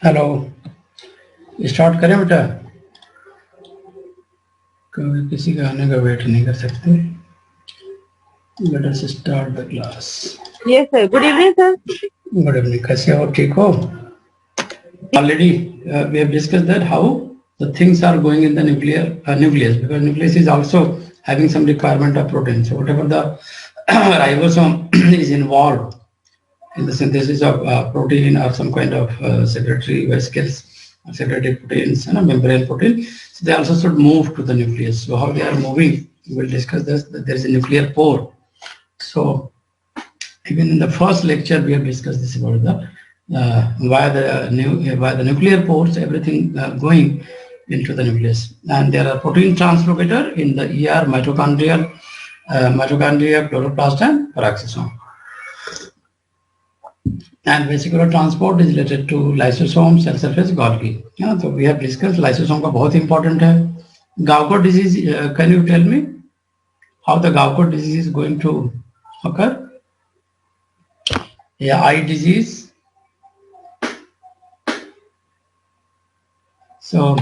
Hello, start करें बेटा। कभी किसी के आने का वेट नहीं कर सकते। Let us start the class. Yes, sir. Good evening, sir. Good evening, कैसे हो? ठीक हो? Already we have discussed that how the things are going in the nucleus, because nucleus is also having some requirement of protein. So whatever the ribosome is involved in the synthesis of protein or some kind of secretory vesicles, secretory proteins, and a membrane protein. So they also should move to the nucleus. So how they are moving, we will discuss this. That there is a nuclear pore. So even in the first lecture, we have discussed this about the via the nuclear pores, everything going into the nucleus. And there are protein translocator in the ER, mitochondria, chloroplast, and peroxisome. And vesicular transport is related to lysosome, cell surface, Golgi. Yeah, so we have discussed lysosome का बहुत important है. Gaucher disease, can you tell me how the Gaucher disease is going to occur? Yeah, eye disease. So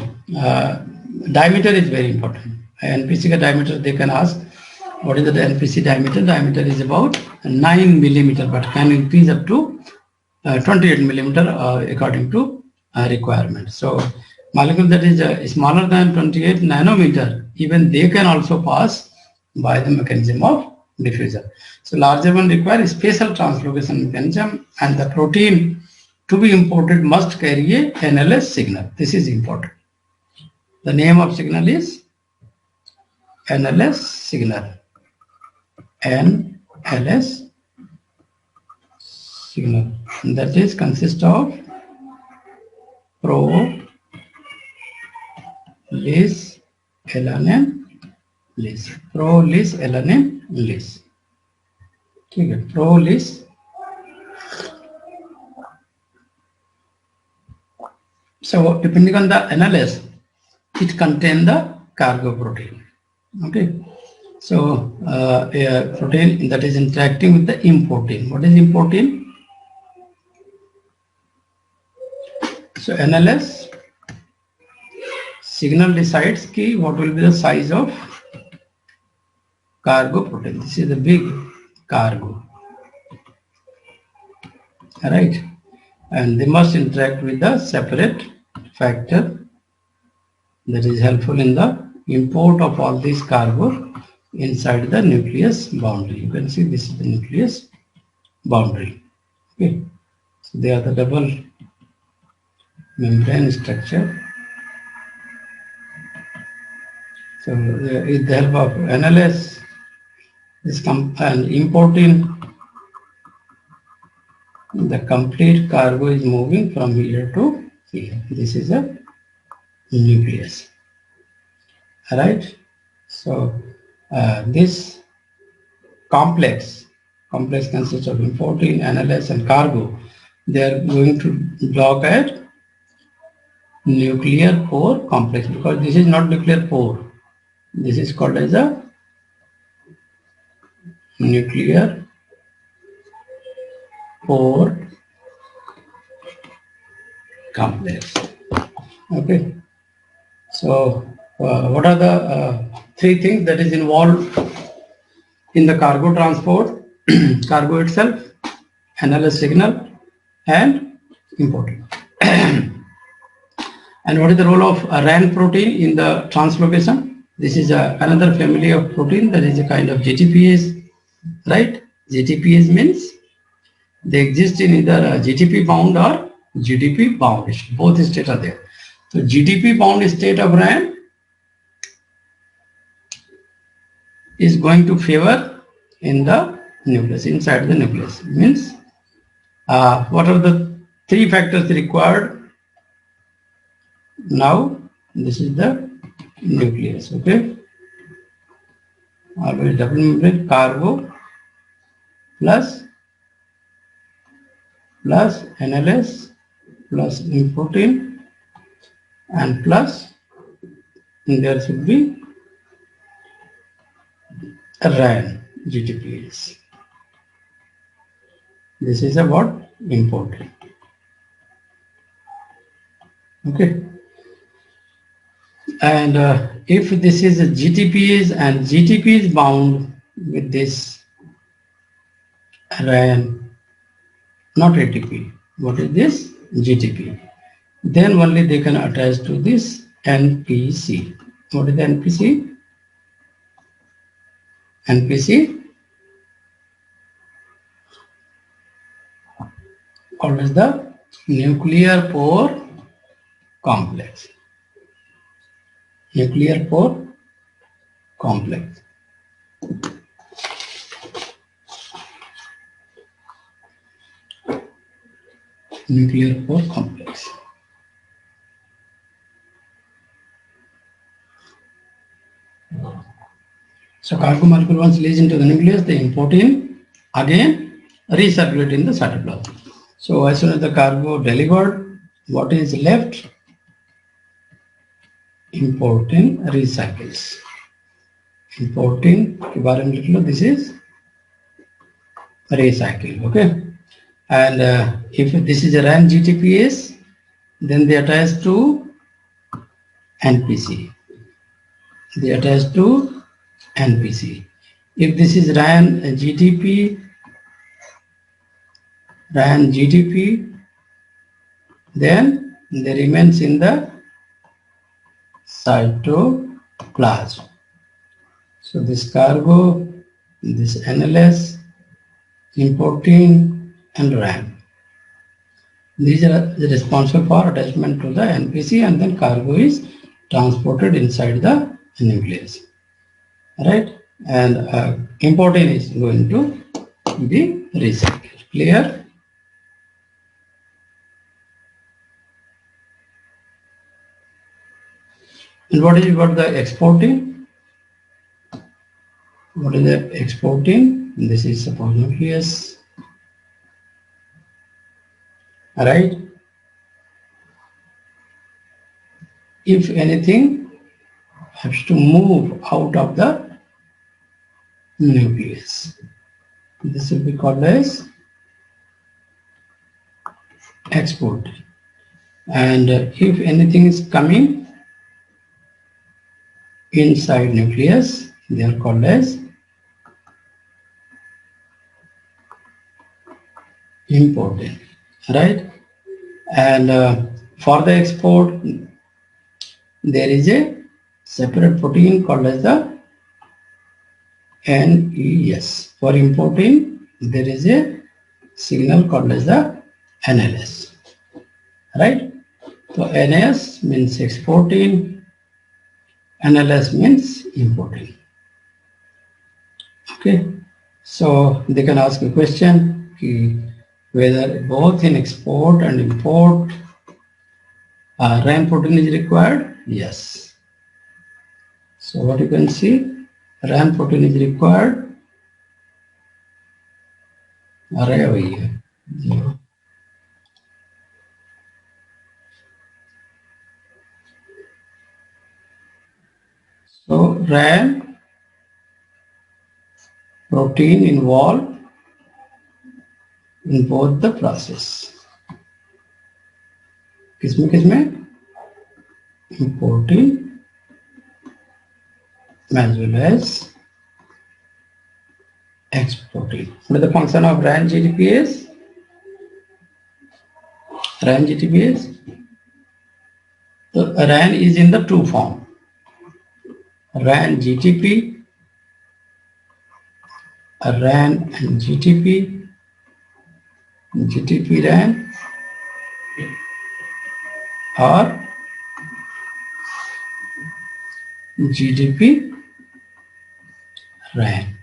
diameter is very important. NPC का diameter they can ask. What is the NPC diameter? Diameter is about 9 millimeter, but can increase up to 28 millimeter according to requirement. So molecule that is smaller than 28 nanometer, even they can also pass by the mechanism of diffusion. So larger one require spatial translocation mechanism, and the protein to be imported must carry a NLS signal. This is important. The name of signal is NLS signal. NLS signal. And that is consist of pro-lis alanine lis. Pro-lis alanine lis. ठीक है, pro-lis. So depending on the NLS, it contains the cargo protein. Okay. So a protein that is interacting with the importin. What is importin? So NLS signal decides key what will be the size of cargo protein. This is the big cargo. Alright. And they must interact with the separate factor that is helpful in the import of all these cargo inside the nucleus boundary. You can see this is the nucleus boundary. Okay. So they are the double membrane structure. So with the help of NLS, this and importing, the complete cargo is moving from here to here. This is a nucleus. All right. So this complex consists of importin, NLS, and cargo. They are going to block at nuclear pore complex, because this is not nuclear pore. This is called as a nuclear pore complex. Okay. So what are the three things that is involved in the cargo transport? Cargo itself, NLS signal, and importin. And what is the role of RAN protein in the translocation? This is another family of protein that is a kind of GTPase, right? GTPase means they exist in either GTP bound or GDP bound. Both states are there. So GDP bound state of RAN is going to favor in the nucleus, inside the nucleus. Means what are the three factors required? Now this is the nucleus. Okay. Always double membrane cargo plus NLS plus importin and plus there should be RAN GTPase. This is about importin. Okay. And if this is a GTPs and GTP is bound with this RAN, not ATP. What is this? GTP. Then only they can attach to this NPC. What is the NPC? NPC called as the nuclear pore complex. Nuclear pore complex. Nuclear pore complex. So cargo molecule once released into the nucleus, they import in, again recirculate in the cytoplasm. So as soon as the cargo delivered, what is left? Import in recycles. Importing के बारे में लिख लो, this is recycle, okay? And if this is a RAN GTPS, then they attach to NPC. They attach to NPC. If this is RAN GTP, then they remains in the cytoplasm. So this cargo, this NLS, importing and RAN. These are responsible for attachment to the NPC, and then cargo is transported inside the nucleus. Right? And importing is going to be recycled. Clear? And what is about the exporting? What is the exporting? This is suppose nucleus. Right? If anything has to move out of the nucleus, this will be called as export. And if anything is coming inside nucleus, they are called as importing, right? And for the export, there is a separate protein called as the NES. For importing, there is a signal called as the NLS, right? So NS means exporting, NLS means importing. Okay, so they can ask a question whether both in export and import RAN protein is required. Yes. So what you can see, RAN protein is required. Array over here. 0. So RAN protein involved in both the process. किसमें importing as well as exporting. What is the function of RAN GTPS? RAN GTPS. So RAN is in the two form. RAN GTP, RAN and GTP, GTP RAN, or GTP RAN.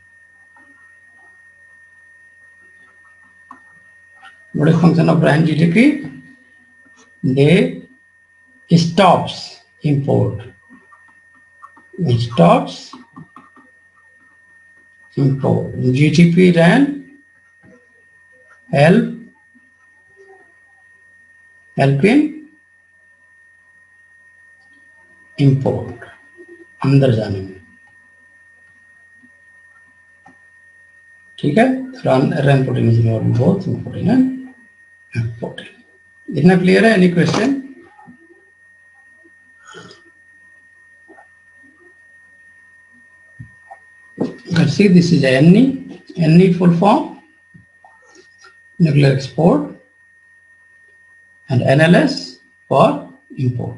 What is the function of RAN GTP? They stops import. It stops import. GTP RAN help in import अंदर जाने में. ठीक है, RAN protein is involved both importing and exporting. इतना clear है? Any question? see, this is NE. NE full form, nuclear export, and NLS for import.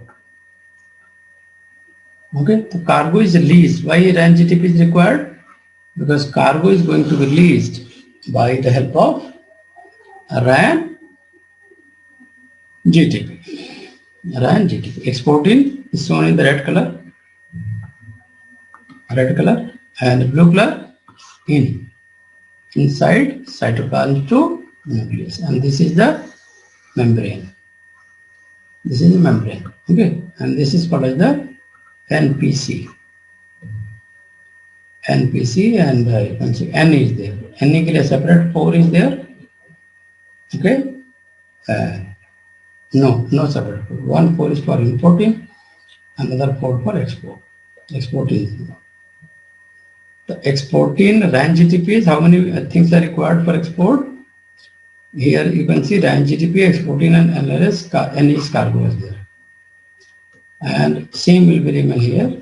Okay, the cargo is leased. Why RAN GTP is required? Because cargo is going to be leased by the help of RAN GTP. RAN GTP. Exporting is shown in the red color, and blue color in. Inside cytoplasm to nucleus, and this is the membrane. This is the membrane. Okay, and this is called as the NPC. NPC, and you can see N is there. N ke liye separate 4 is there. Okay, no separate 4. One 4 is for importing, another 4 for export. Exporting is there. The exporting RAN GTP is how many things are required for export? Here you can see RAN GTP, exporting, and NLS, NE cargo is there. And same will be remain here.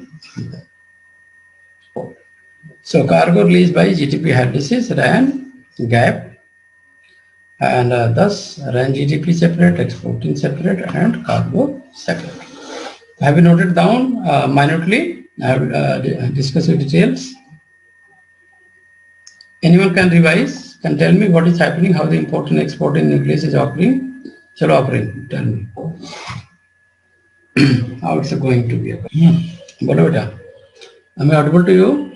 So cargo released by GTP hydrolysis, RAN gap, and thus RAN GTP separate, exporting separate, and cargo separate. Have you noted down minutely? I have discussed the details. Anyone can revise, can tell me what is happening, how the import and export in nucleus is occurring. Chalo occurring, tell me. How it's going to be. Bolo beta. Am I audible to you?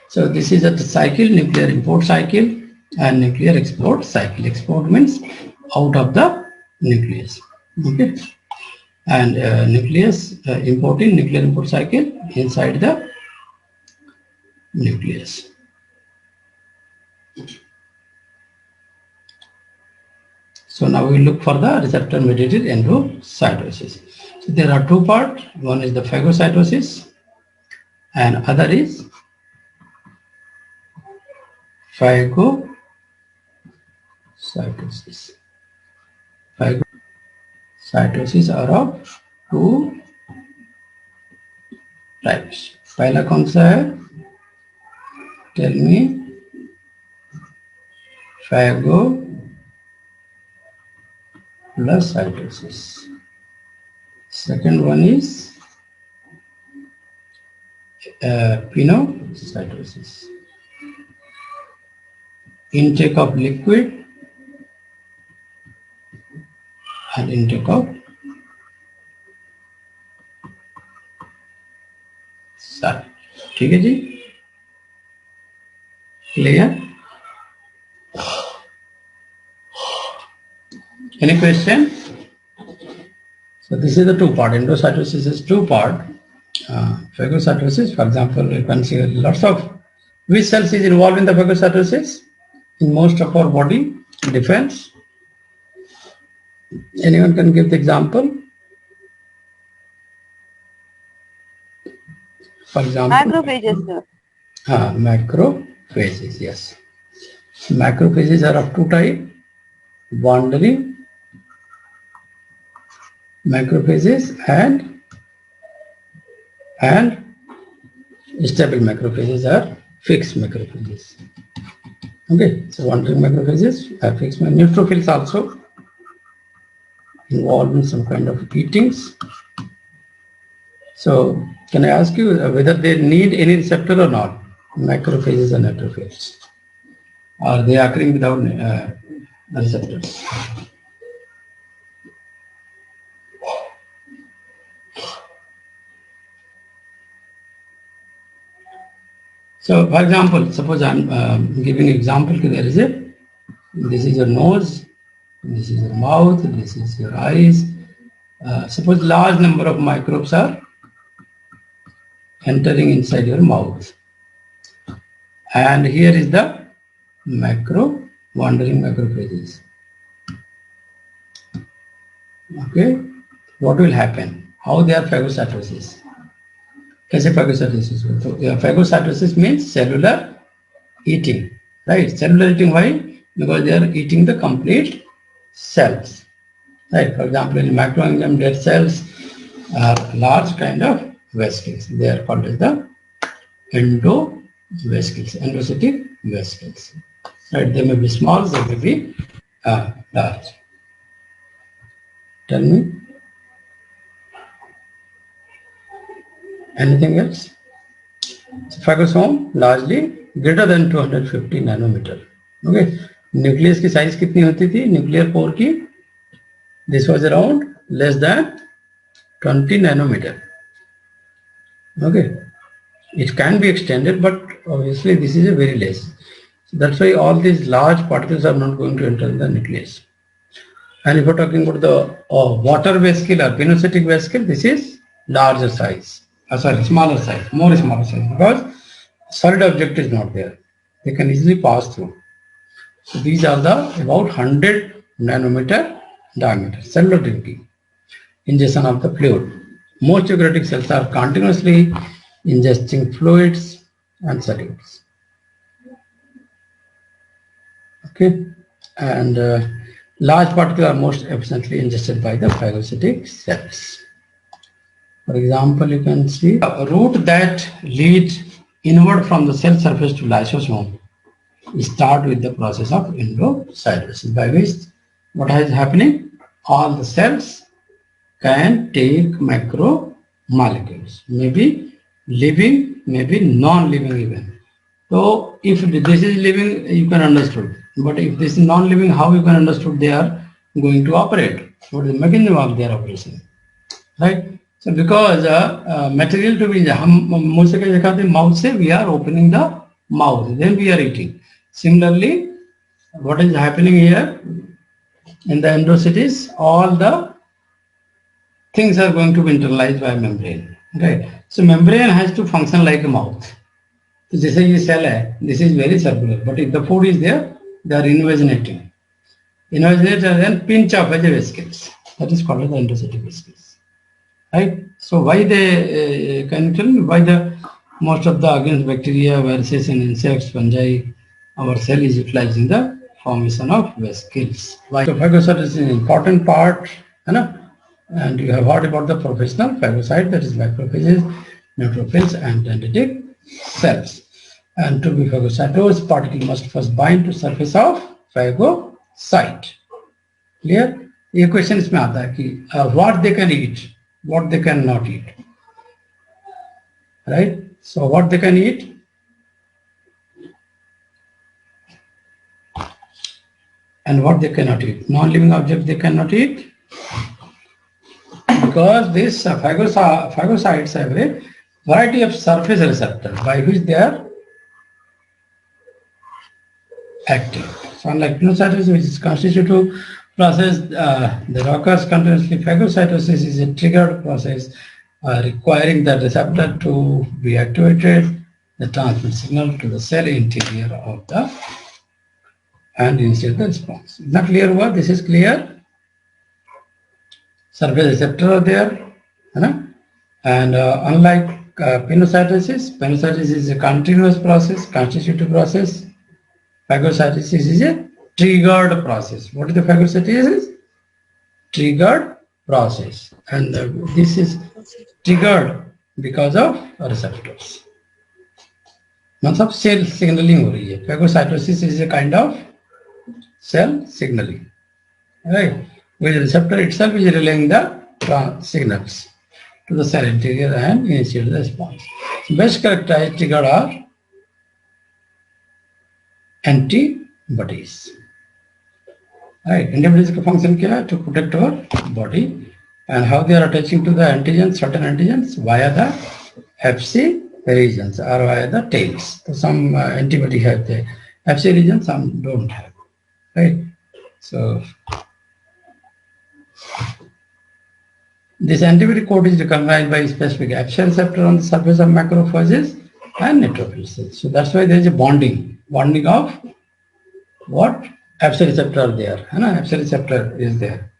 So this is a cycle, nuclear import cycle and nuclear export cycle. Export means out of the nucleus. Okay. And nucleus importing, nuclear import cycle inside the nucleus. So now we look for the receptor mediated endocytosis. So there are two parts. One is the phagocytosis and other is phagocytosis. Phagocytosis are of two types. पहला कौन सा है? Tell me. Phagocytosis. Second one is pinocytosis. Intake of liquid and intake of salt. ठीक है जी? Clear? Any question? So this is the two part. Endocytosis is two part. Phagocytosis, for example, you can see lots of which cells is involved in the phagocytosis in most of our body. Defense. Anyone can give the example? For example, Macrophages, sir. Macrophages, yes. Macrophages are of two types: wandering macrophages and stable macrophages are fixed macrophages. Okay, so wandering macrophages are fixed. Neutrophils also involved in some kind of eatings. So can I ask you whether they need any receptor or not? Macrophages and neutrophils, or they are occurring without receptors? So, for example, suppose I am giving an example. There is this is your nose, this is your mouth, this is your eyes. Suppose large number of microbes are entering inside your mouth, and here is the wandering macrophages. Okay, what will happen? How they are phagocytosis? कैसे phagocytosis? So phagocytosis means cellular eating, right? Cellular eating, why? Because they are eating the complete cells, right? For example, in microorganism, dead cells, are large kind of vesicles. They are called as the endovesicles, endocytic vesicles. Right? They may be small, they may be large. Tell me. Anything else? Phagosome largely greater than 250 nanometer. Okay. Nucleus की size कितनी होती थी? Nuclear pore की? This was around less than 20 nanometer. Okay. It can be extended, but obviously this is a very less. So that's why all these large particles are not going to enter the nucleus. And if we're talking about the water vesicle or pinocytic vesicle, this is larger size. Smaller size, more smaller size, because solid object is not there. They can easily pass through. So these are the about 100 nanometer diameter, cellular drinking, ingestion of the fluid. Most eukaryotic cells are continuously ingesting fluids and solids. Okay, and large particles are most efficiently ingested by the phagocytic cells. For example, you can see a route that leads inward from the cell surface to lysosome start with the process of endocytosis, by which what is happening? All the cells can take macromolecules, maybe living, maybe non-living even. So if this is living, you can understand. But if this is non-living, how you can understand they are going to operate? What is the mechanism of their operation? Right? So because material to be, mouth se we are opening the mouth, then we are eating. Similarly, what is happening here in the endocytes, all the things are going to be internalized by membrane. Right? So membrane has to function like a mouth. So this is cell hai, this is very circular, but if the food is there, they are invaginating. Invaginate and then pinch off as a vesicles. That is called the endocytic vesicles. Right? So why they can you tell me why the most of the against bacteria, viruses and insects, fungi, our cell is utilizing the formation of vesicles. Why? So phagocytosis is an important part, you know? And you have heard about the professional phagocyte, that is macrophages, neutrophils and dendritic cells. And to be phagocytosed, particle must first bind to surface of phagocyte. Clear? ये question इसमें आता है कि what they can eat, what they cannot eat. Right? So what they can eat? And what they cannot eat. Non-living objects they cannot eat, because these phagocytes have a variety of surface receptors by which they are active. So unlike pinocytosis, which is constitutive process, the occurs continuously. Phagocytosis is a triggered process requiring the receptor to be activated, the transmit signal to the cell interior of the and initiate the response. Is not clear what? This is clear. Surface receptor are there, and unlike pinocytosis is a continuous process, constitutive process. Phagocytosis is a triggered process. What is the phagocytosis? Triggered process, and this is triggered because of receptors. मतलब cell signaling हो रही है. Phagocytosis is a kind of cell signaling, right? Where the receptor itself is relaying the signals to the cell interior and initiate the response. So best characterized trigger are antibodies. Right? Antibodies का function क्या है? To protect our body. And how they are attaching to the antigens, certain antigens, via the Fc regions or via the tails. So some antibody have the Fc region, some don't have. Right? So this antibody code is recognized by specific Fc receptor on the surface of macrophages and neutrophil cells. So that's why there is a bonding of what? Fc receptor are there. Fc receptor is there.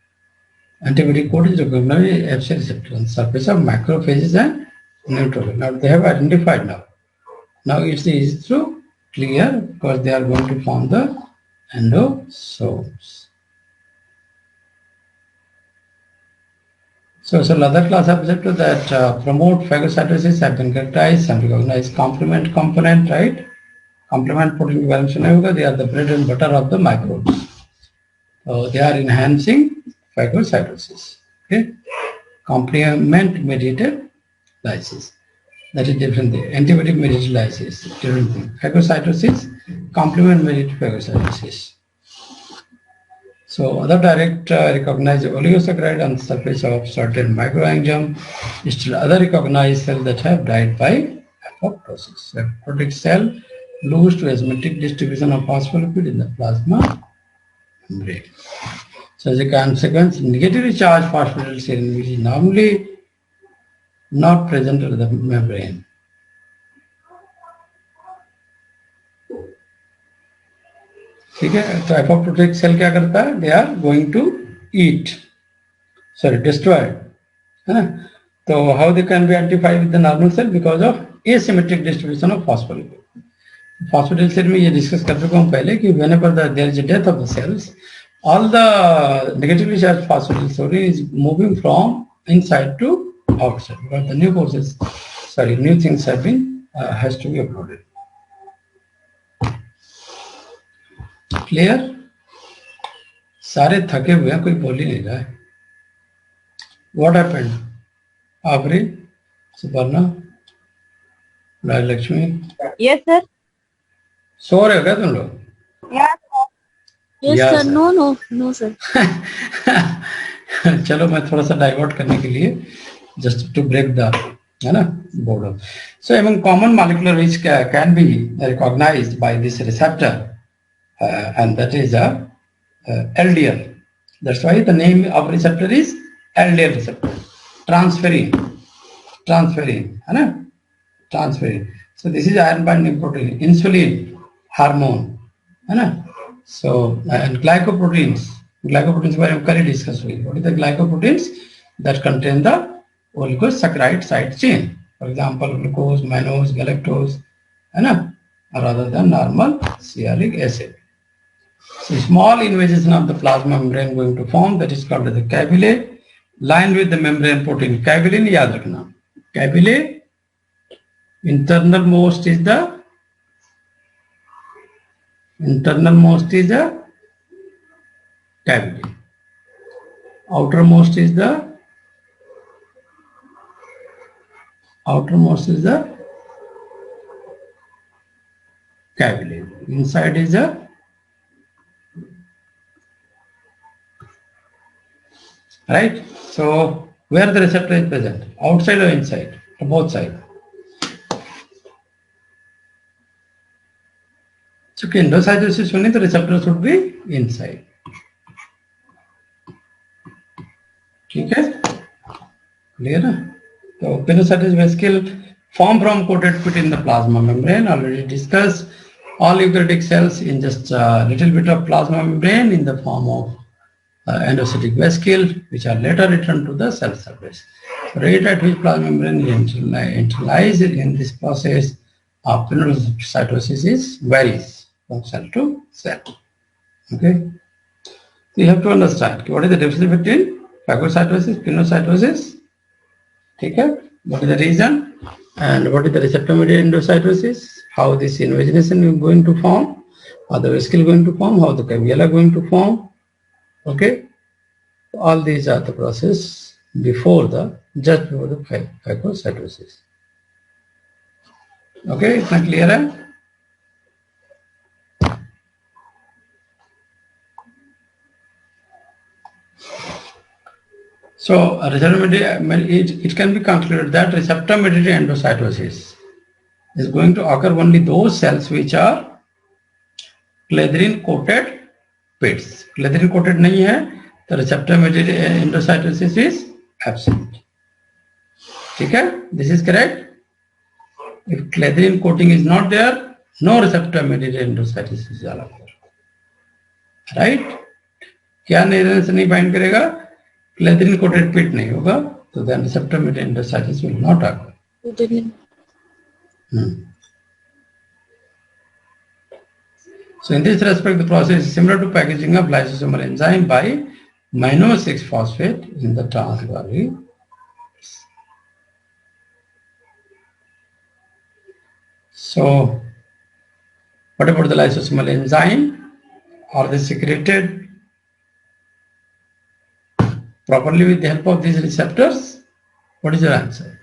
Antibody code is recognized by Fc receptor on the surface of macrophages and neutrophil. Now they have identified now. Now it is through clear because they are going to form the endosomes. So other class objectives that promote phagocytosis have been characterized and recognized complement component, right? Complement protein equivalence नहीं होगा, they are the bread and butter of the microbes. They are enhancing phagocytosis. Okay, complement mediated lysis. That is different thing. Antibiotic mediated lysis, different thing. Phagocytosis, complement mediated phagocytosis. So other direct recognized oligosaccharide on the surface of certain microangium, still other recognized cells that have died by apoptosis. The apoptotic cell lose to asymmetric distribution of phospholipid in the plasma membrane. So as a consequence, negatively charged phosphatidylserine is normally not present in the membrane. ठीक है, तो apoptotic cell क्या करता है? They are going to destroy, है ना? तो how they can be identified with the normal cell? Because of asymmetric distribution of phospholipid. Phosphatidylserine में ये डिस्कस कर चुका हूँ पहले कि whenever there is a death of the cells, all the negatively charged phosphatidylserine is moving from inside to outside because the new things have been has to be uploaded. Clear? सारे थके हुए हैं, कोई बोल ही नहीं रहा है. What happened? Abri, Suparna, Rajalakshmi, Yes, sir. सो रहे हो क्या तुम लोग? Yes, Yes, sir. sir. No, sir. चलो मैं थोड़ा सा डाइवर्ट करने के लिए जस्ट टू ब्रेक द, है ना, board. So among common molecular which can be recognized by this receptor, and that is a LDL. That's why the name of receptor is LDL receptor. Transferrin, है ना? Transferrin. So this is iron binding protein. Insulin, hormone, है ना? So and glycoproteins were already discussed. What is the glycoproteins? That contain the oligosaccharide side chain. For example, glucose, mannose, galactose, है ना? Rather than normal stearic acid. So small invasion of the plasma membrane going to form, that is called as the capillae, lined with the membrane protein. Capillae याद रखना. Capillae, internalmost is the capillae. Outermost is the capillae. Inside is the right. So where the receptor is present, outside or inside, or both sides. So endocytosis only the receptor should be inside. ठीक है, clear है? So pinocytic vesicle form from coated pit in the plasma membrane. Already discussed. All eukaryotic cells in just a little bit of plasma membrane in the form of endocytic vesicle, which are later returned to the cell surface. Rate at which plasma membrane is internalized in this process of pinocytosis varies from cell to cell. Okay, so you have to understand what is the difference between phagocytosis, pinocytosis. Okay, what is the reason and what is the receptor mediated endocytosis? How this invagination is going to form, how the vesicle going to form, how the cavilla going to form. Okay, all these are the process just before the phagocytosis. Okay, is that clear? So it can be concluded that receptor mediated endocytosis is going to occur only those cells which are clathrin coated pits. Clathrin coated नहीं है, the receptor mediated endocytosis is absent. ठीक है? This is correct. If clathrin coating is not there, no receptor mediated endocytosis is allowed. Right? क्या नहीं bind करेगा? Clathrin coated pit नहीं होगा, so then receptor mediated endocytosis will not occur. So in this respect, the process is similar to packaging of lysosomal enzyme by mannose 6-phosphate in the transgranulin So what about the lysosomal enzyme? Are they secreted properly with the help of these receptors? What is your answer?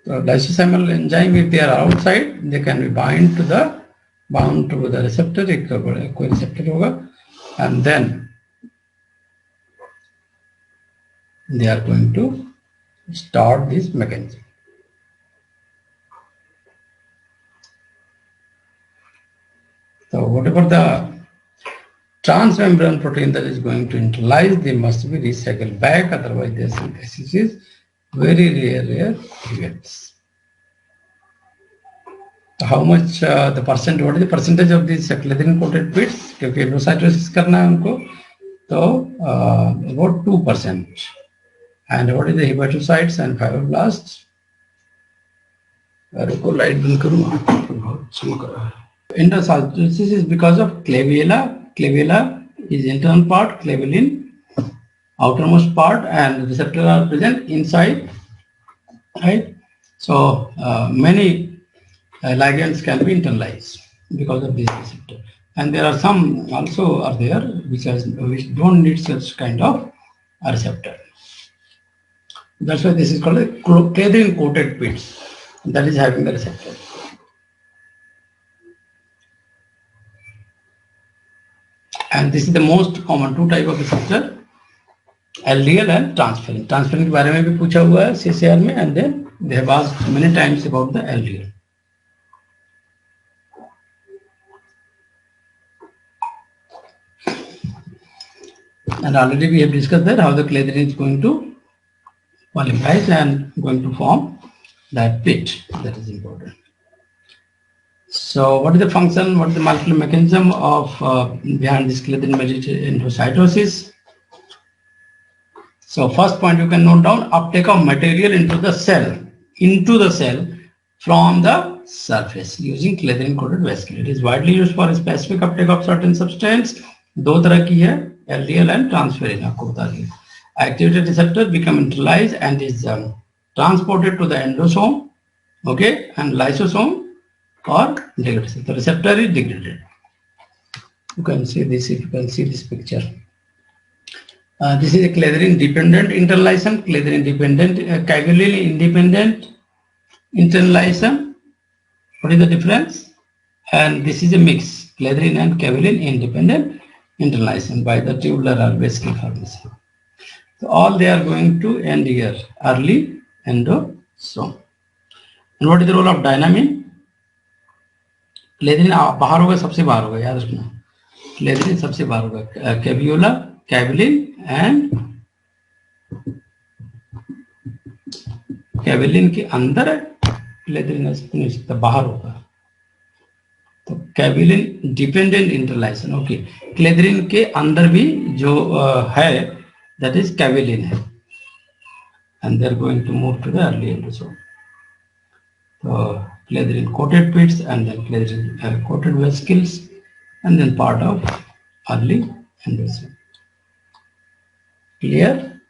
So lysosomal enzyme, if they are outside, they can be bound to the receptor, कोई receptor होगा, and then they are going to start this mechanism. So whatever the transmembrane protein that is going to internalize, they must be recycled back, otherwise their synthesis is very rare events. How much the percent, what is the percentage of these clathrin coated bits? क्योंकि endocytosis करना है उनको, तो about 2%. And what is the hepatocytes and fibroblasts? रुको light बंद करूँ, बहुत चमक रहा है. Endocytosis is because of clavella. Clavella is internal part, clavellin outermost part, and receptors are present inside, right? So many ligands can be internalized because of this receptor, and there are some also are there which don't need such kind of a receptor. That's why this is called a clathrin coated bits, that is having the receptor. And this is the most common two type of receptor, LDL and transferrin. Transferrin के बारे में भी पूछा हुआ है CCR में, and then they have asked many times about the LDL. And already we have discussed that how the clathrin is going to polymerize and going to form that bit. That is important. So what is the function, what is the molecular mechanism of behind this clathrin mediated endocytosis? So first point you can note down, uptake of material into the cell from the surface using clathrin coated vesicle. It is widely used for specific uptake of certain substance. दो तरह की है, LDL and transferrin, आपको बता दिया. Activated receptor become internalized and is transported to the endosome, okay, and lysosome or degraded. The receptor is degraded. You can see this, if you can see this picture. This is a clathrin dependent internalization, clathrin dependent, caveolin independent internalization. What is the difference? And this is a mix, clathrin and caveolin independent internalization by the tubular or vesicle formation. So all they are going to end here, early endosome. And what is the role of dynamin? Clathrin बाहर होगा, सबसे बाहर होगा, याद रखना. Clathrin सबसे बाहर होगा, कैवियोला, कैविलिन एंड कैविलिन के अंदर है, क्लेथरिन नहीं सकता, बाहर होगा. तो caveolin dependent internalization, okay. Clathrin के अंदर भी जो है, दैट इज कैविलिन है, and they are going to move to the early endosome. So clathrin coated bits and then clathrin coated vesicles and then part of early endosome. Clear?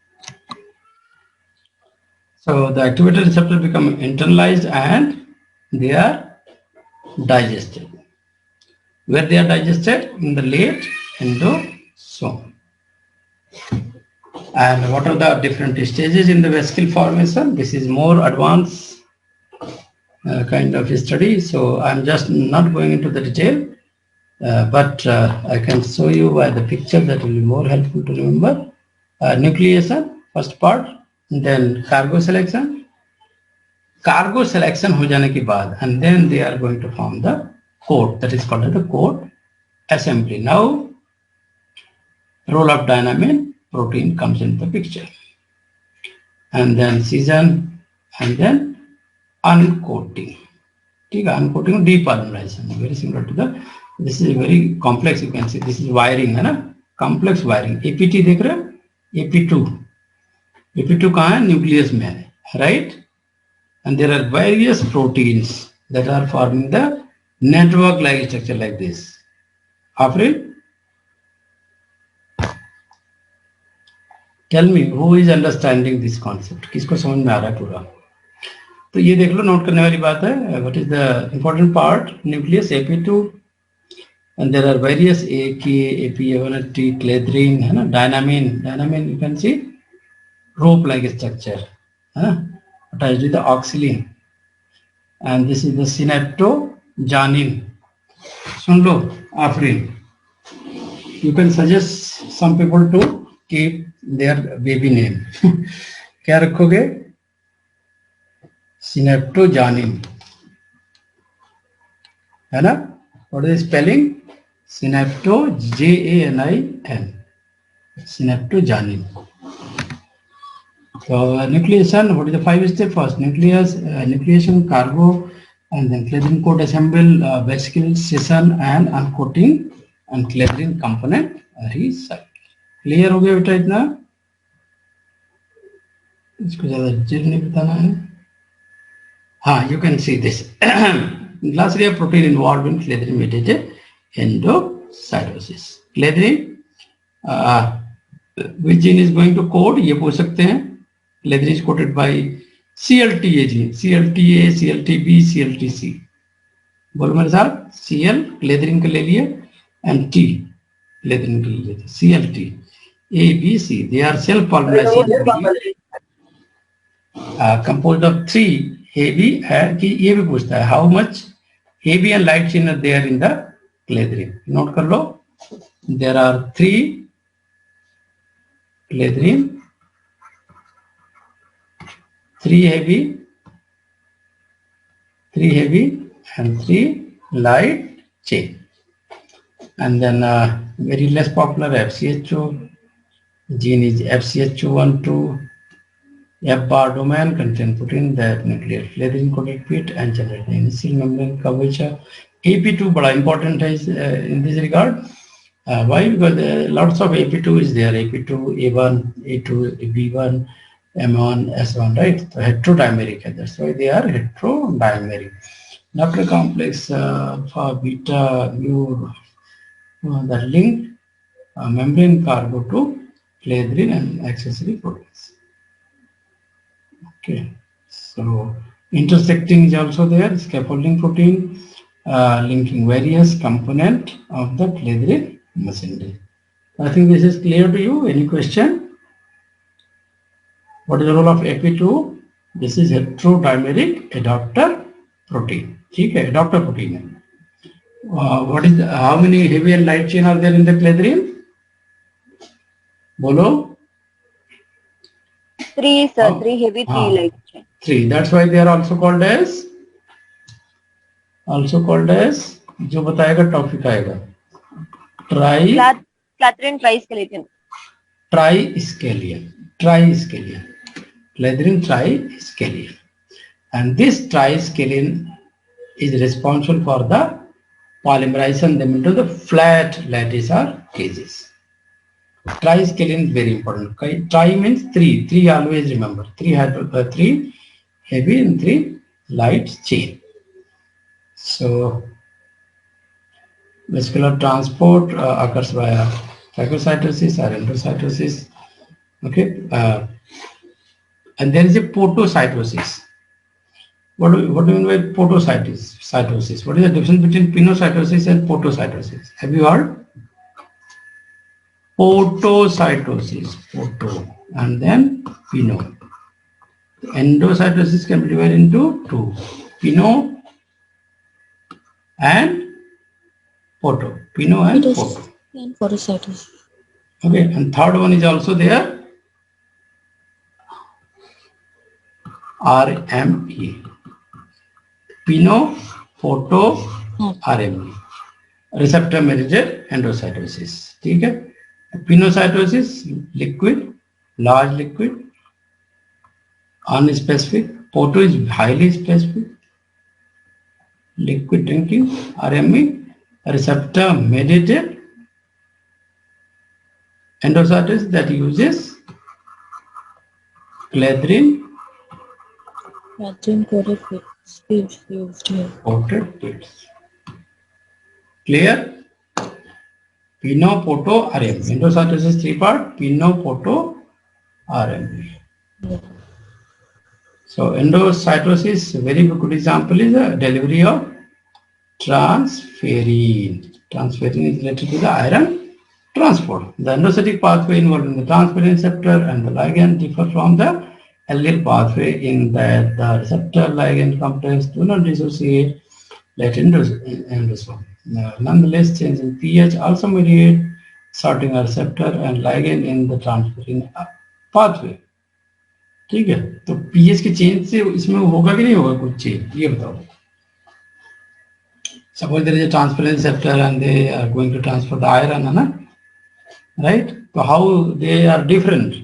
So the activated receptor become internalized and they are digested. Where they are digested? In the late endosome. And what are the different stages in the vesicle formation? This is more advanced kind of study, so I'm just not going into the detail, but I can show you by the picture that will be more helpful to remember. Nucleation, first part, then cargo selection. Cargo selection हो जाने के बाद, and then they are going to form the coat, that is called the coat assembly. Now, role of dynamin protein comes into the picture, and then scission, and then uncoating. ठीक है, uncoating, depolymerization, very similar to the. This is very complex. You can see this is wiring, है ना, complex wiring. APT देख रहे हो? AP2 कहाँ है? Nucleus में है, right? And there are various proteins that are forming the network-like structure like this. Afrin, tell me who is understanding this concept? किसको समझ में आ रहा है पूरा? तो ये देख लो, नोट करने वाली बात है. What is the important part? Nucleus AP2 and there are various AK, AP1, T, cladrine, है ना, dynamine you can see rope like structure, attached with the oxalin, and this is the synaptojanin. Soon low, Afreen. You can suggest some people to keep their baby name. क्या रखोगे? Synaptojanin, है ना? What is the spelling? Synaptojanin. Synaptojanin. So nucleation, what is the 5 step? First, nucleation, cargo, and then cladrine coat assemble, vesicle session, and uncoating, and cladrine component recycle. Clear हो गया बेटा इतना? इसको ज़्यादा डिटेल नहीं बताना है. हाँ, you can see this. Glass layer protein involved in cladrine mediated endocytosis. Cladrine, which gene is going to code? ये पूछ सकते हैं. Cladrine is coded by CLTA gene, CLTA, CLTB, CLTC. बोलो मेरे साथ. CL cladrine का ले लिए, and T cladrine का ले लिए. CLT, A, B, C. They are self-polymerizing, composed of 3 heavy. कि ये भी पूछता है, how much heavy and light chain are there in the cladrine? Note कर लो. There are 3 cladrine, 3 heavy, and 3 light chain. And then very less popular FCHO gene is FCHO12. F bar domain contain protein that nuclear cladrine coated pit and generate the initial membrane coverage. AP2 बड़ा important है in this regard. Why? Because lots of AP2 is there. AP2, A1, A2, B1, M1, S1, right? So heterodimeric है. That's why they are heterodimeric. Nuclear complex for beta mu that link membrane cargo to cladrine and accessory proteins. Okay, so intersecting is also there. Scaffolding protein linking various component of the cladrine machinery. I think this is clear to you. Any question? What is the role of AP2? This is heterodimeric adapter protein. ठीक है, adapter protein है. What is how many heavy and light chain are there in the cladrine? बोलो. 3, sir. 3 heavy, 3 light. 3. That's why they are also called as जो बताएगा topic आएगा. Cladrine triskeleton. Triskelion. Cladrine triskelion. And this triskelion is responsible for the polymerization them into the flat lattice or cages. Triskelion is very important. Tri means 3. 3 always remember. 3 heavy and 3 light chain. So vascular transport occurs via phagocytosis or endocytosis. Okay, and there is a podocytosis. What do you mean by podocytosis? What is the difference between pinocytosis and podocytosis? Have you heard? Podocytosis, and then pino. Endocytosis can be divided into 2, pino and poto. Pino and poto. And podocytosis. Okay, and third one is also there, RME. Pino, poto, RME. Receptor mediated endocytosis. ठीक है? Pinocytosis, liquid, large liquid, unspecific. Poto is highly specific, liquid drinking. RME, receptor mediated endocytosis that uses cladrine coated pits used here. coated pits. Clear? Pino, poto, RME. Endocytosis 3 part, pino, poto, RME. Yeah. So So endocytosis, very good example is the delivery of transferrin. Transferrin is related to the iron transport. The endocytic pathway involved in the transferrin receptor and the ligand differ from the allyl pathway in that the receptor ligand complex do not dissociate let endosome. Nonetheless, change in pH also mediate sorting a receptor and ligand in the transferrin pathway. ठीक है, तो pH के change से इसमें होगा कि नहीं होगा कुछ चेंज, ये बताओ. Suppose there is a transferrin receptor and they are going to transfer the iron, right? So how they are different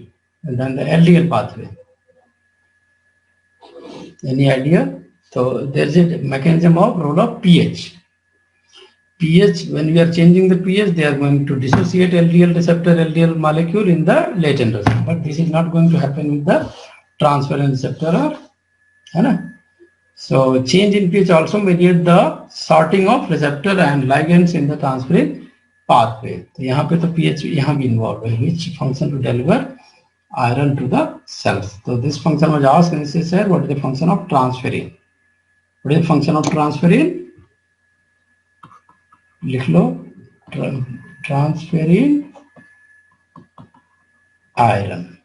than the LDL pathway? Any idea? So there is a mechanism of role of pH. pH, when we are changing the pH, they are going to dissociate LDL receptor, LDL molecule in the late endosome. But this is not going to happen with the transferrin receptor, or, so change in pH also mediate the sorting of receptor and ligands in the transferrin pathway. So यहाँ पे तो pH यहाँ भी involved है, which function to deliver iron to the cells. So this function was asked and this is said, what is the function of transferrin? What is the function of transferrin? लिख लो, transferrin iron.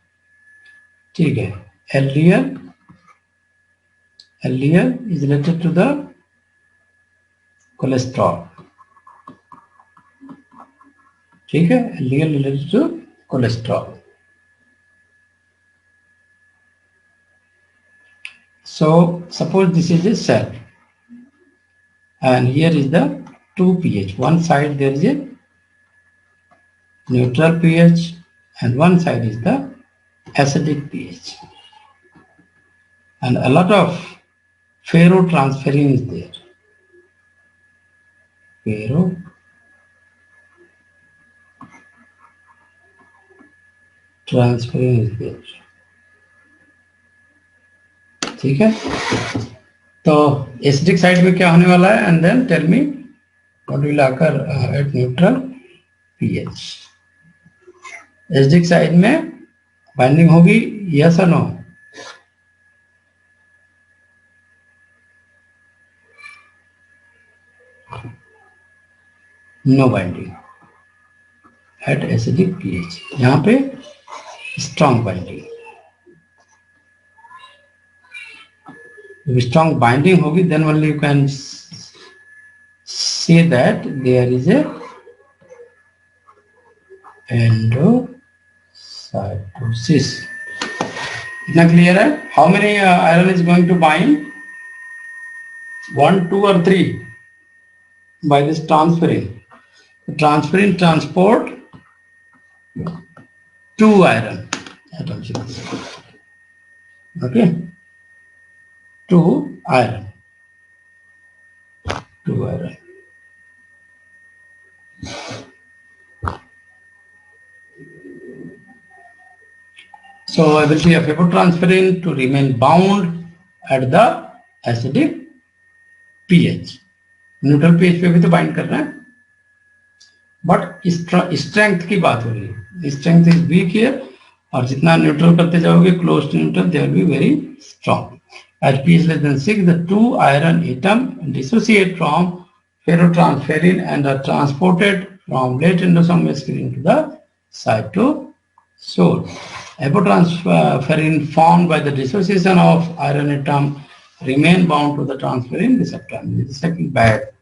ठीक है, LDL is related to the cholesterol. ठीक है, LDL related to cholesterol. So suppose this is a cell and here is the 2 pH. One side there is a neutral pH and one side is the acidic pH. And a lot of ferrotransferrin is there. Ferrotransferrin is there. ठीक है, तो acidic side में क्या होने वाला है, and then tell me what will occur at neutral pH. Acidic side में binding होगी, यस और no? No binding at acidic pH. यहाँ पे स्ट्रॉन्ग बाइंडिंग. स्ट्रॉन्ग बाइंडिंग होगी, then only you can say that there is a endocytosis. इतना clear है? How many iron is going to bind? 1, 2 or 3 by this transferrin. The transferrin transport 2 iron atoms. Okay, 2 iron. So ability of epotransferrin to remain bound at the acidic pH. Neutral pH पे भी तो bind कर रहा है, but strength की बात हो रही है. Strength is weak here, और जितना neutral करते जाओगे close to neutral, they will be very strong. At pH less than 6, the 2 iron atom dissociate from ferrotransferrin and are transported from late endosome vascular into the cytosol. Epotransferrin formed by the dissociation of iron atom remain bound to the transferrin receptor. This is second bad.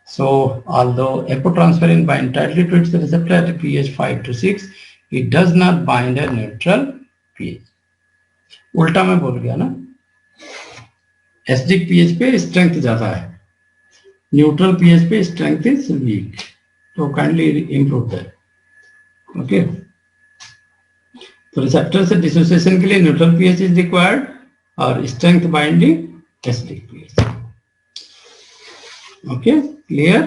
So although epotransferrin binds tightly to its receptor at pH 5 to 6, it does not bind at neutral pH. उल्टा मैं बोल गया ना, acidic pH पे strength ज्यादा है, neutral pH पे strength is weak. तो काइंडली इंप्रूव दैट. ओके, तो रिसेप्टर से डिसोसिएशन के लिए न्यूट्रल पीएच इज रिक्वायर्ड और strength binding acidic pH. Okay, clear?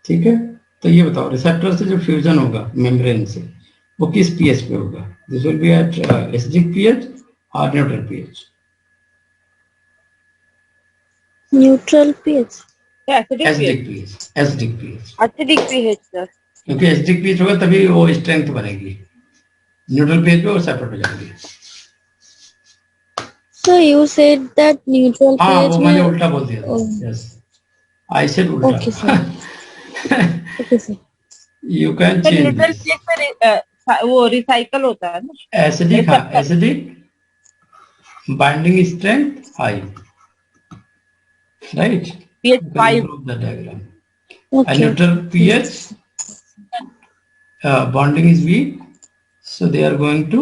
ठीक है, तो ये बताओ रिसेप्टर से जो फ्यूजन होगा मेम्ब्रेन से, वो किस पीएच पे होगा? This will be eight acidic pH और neutral pH? Neutral pH. Acidic pH sir. क्योंकि एसिडिक पीएच होगा तभी वो स्ट्रेंथ बनेगी. न्यूट्रल पीएच पे वो सेपरेट हो जाएंगे. So you said that neutral हाँ, pH वो मैंने में. उल्टा बोल दिया था. Oh, Yes, I said उल्टा. okay sir. Okay sir. You can तो change न्यूट्रल this. पीएच पे वो रिसाइकल होता है ना. एसिडिक, हाँ, acidic binding strength high, right? pH You can 5. improve the diagram. And Okay. neutral pH bonding is weak, so they are going to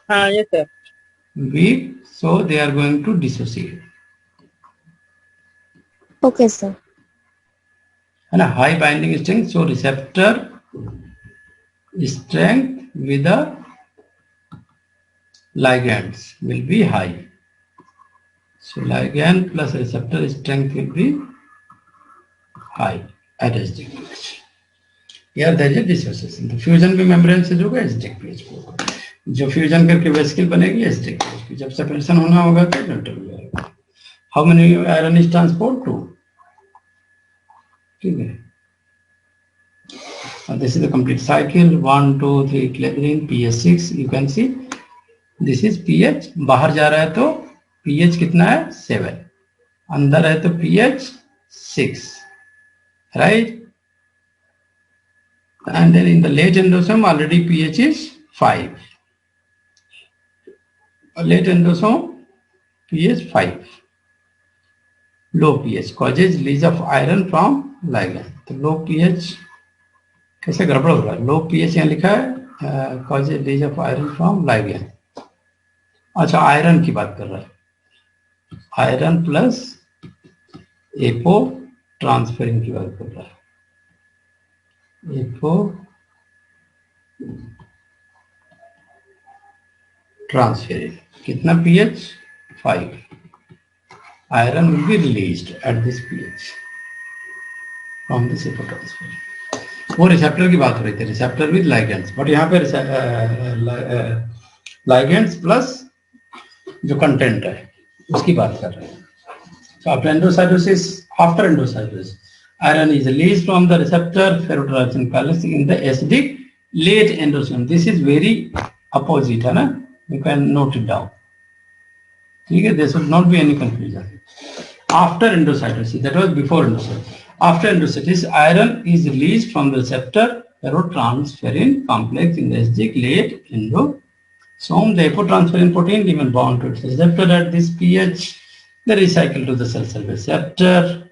हाँ ये sir. weak, so they are going to dissociate. Okay sir. And a high binding strength, so receptor strength with the ligands will be high. So ligand plus receptor strength will be high at acidic pH. Here there is a dissociation. The fusion भी membrane से जो होगा acidic pH पे होगा. जो fusion करके vesicle बनेगी acidic pH की. जब सेपरेशन होना होगा तो न्यूट्रल में आएगा. How many iron is transport? 2. ठीक है. This is the complete cycle. 1, 2, 3 chlorine, pH 6. You can see this is pH. बाहर जा रहा है तो pH कितना है? 7. अंदर है तो pH 6. Right? And then in the late endosome already pH is 5. Late endosome pH 5. Low pH causes release of iron from ligand. तो low pH कैसे गड़बड़ हो रहा है? लो पीएच यहाँ लिखा है cause release of iron from ligand. अच्छा, आयरन की बात कर रहा है. आयरन प्लस एपो ट्रांसफेरिन की बात कर रहा है. एपो ट्रांसफेरिन कितना pH? 5. Iron will be released at this pH from this apo transferrin. वो रिसेप्टर की बात हो रही थी, रिसेप्टर विद लाइगेंड्स, बट यहाँ पे लाइगेंड्स प्लस जो कंटेंट है उसकी बात कर रहे हैं. So after endocytosis, iron is released from the receptor ferrotransient palace in the acidic late endosome. This is very opposite, है ना? You can note it down. ठीक है, there should not be any confusion. After endocytosis, that was before endocytosis. After endocytosis, iron is released from the receptor ferrotransferrin complex in the acidic late endosome. The apotransferrin protein remain bound to its receptor at this pH. They recycle to the cell receptor.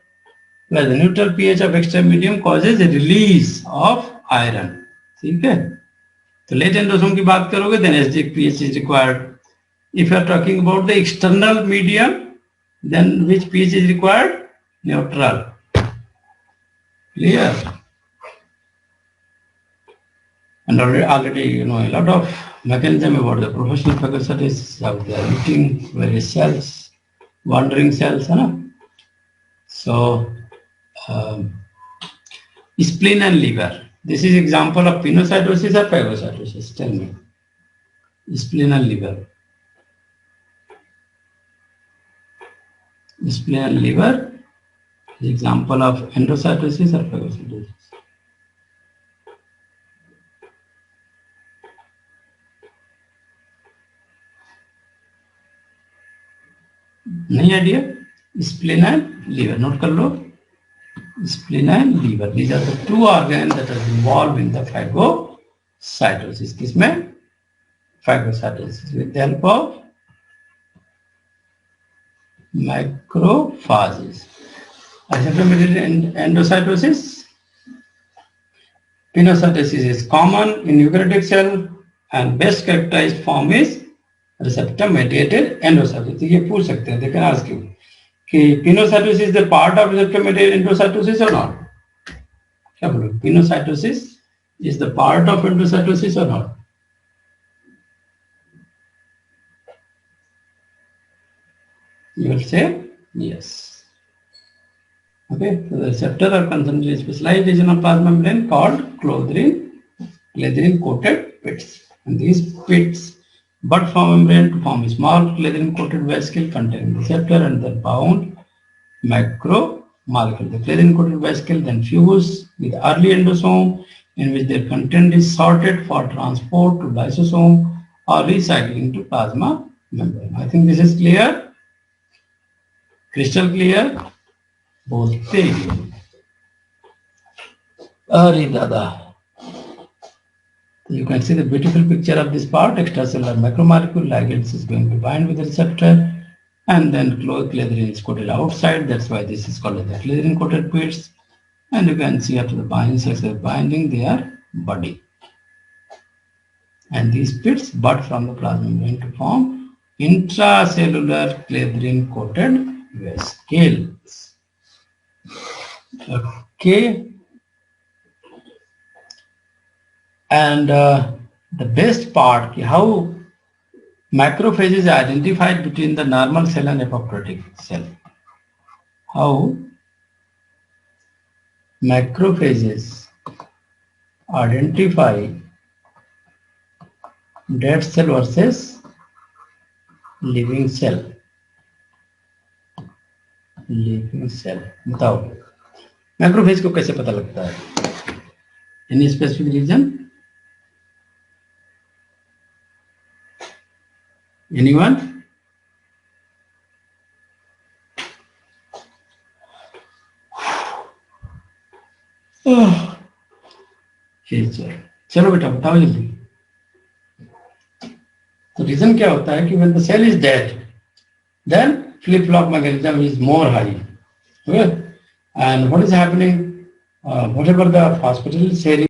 Where the neutral pH of extreme medium causes a release of iron. ठीक है? तो late endosome की बात करोगे, then acidic pH is required. If you are talking about the external medium, then which pH is required? Neutral. Clear? And already you know a lot of mechanism about the professional phagocytosis, how they are eating various cells, wandering cells, है ना? So spleen and liver. This is example of pinocytosis or phagocytosis. Tell me. Spleen and liver. Spleen and liver is example of endocytosis or phagocytosis. नहीं idea? Spleen and liver note कर लो. Spleen and liver, these are the two organs that are involved in the phagocytosis. किसमें? Phagocytosis with the help of macrophages. Endocytosis. Pinocytosis is common in eukaryotic cell and best characterized form is receptor mediated endocytosis. ये पूछ सकते हैं, they can ask you कि pinocytosis is the part of receptor mediated endocytosis or not? क्या बोलो? Pinocytosis is the part of endocytosis or not? You will say yes. Okay, so the receptor are concentrated in specialized region of plasma membrane called cladrine coated pits. And these pits bud from membrane to form a small cladrine coated vesicle containing receptor and the bound macromolecule. The cladrine coated vesicle then fuse with early endosome in which their content is sorted for transport to lysosome or recycling to plasma membrane. I think this is clear, crystal clear. बोलते ही अरे दादा. You can see the beautiful picture of this part. Extracellular macromolecule ligands is going to bind with the receptor, and then cladrine is coated outside. That's why this is called the cladrine coated pits. And you can see after the binding sex of binding, they are budding. And these pits bud from the plasma membrane to form intracellular cladrine coated vesicles. Okay. And the best part, how macrophage is identified between the normal cell and apoptotic cell. How macrophages identify dead cell versus living cell. Living cell. बताओ macrophage को कैसे पता लगता है? Any specific reason? Anyone? चलो बेटा बताओ जल्दी. तो रीजन क्या होता है कि when the cell is dead, then flip-flop mechanism is more high. Okay? And what is happening? Whatever the phosphatidylserine